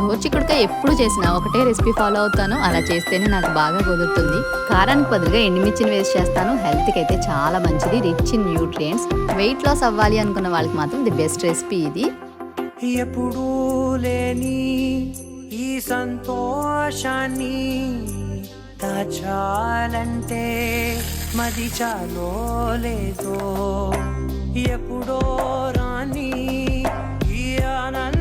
గోరుచిక్కుడుకాయ ఎప్పుడు చేసినా ఒకటే రెసిపీ ఫాలో అవుతాను. అలా చేస్తేనే నాకు బాగా కుదురుతుంది. కారానికి బదులుగా ఎండుమిర్చిని వేస్ట్ చేస్తాను. హెల్త్కి అయితే చాలా మంచిది, rich in nutrients. Weight loss అవ్వాలి అనుకున్న వాళ్ళకి మాత్రం ది బెస్ట్ రెసిపీ ఇది. ఎప్పుడూ లేని ఈ సంతోషాన్ని దాచాలంటే మది చాలో లేదో, ఎప్పుడో రాని ఈ ఆనంద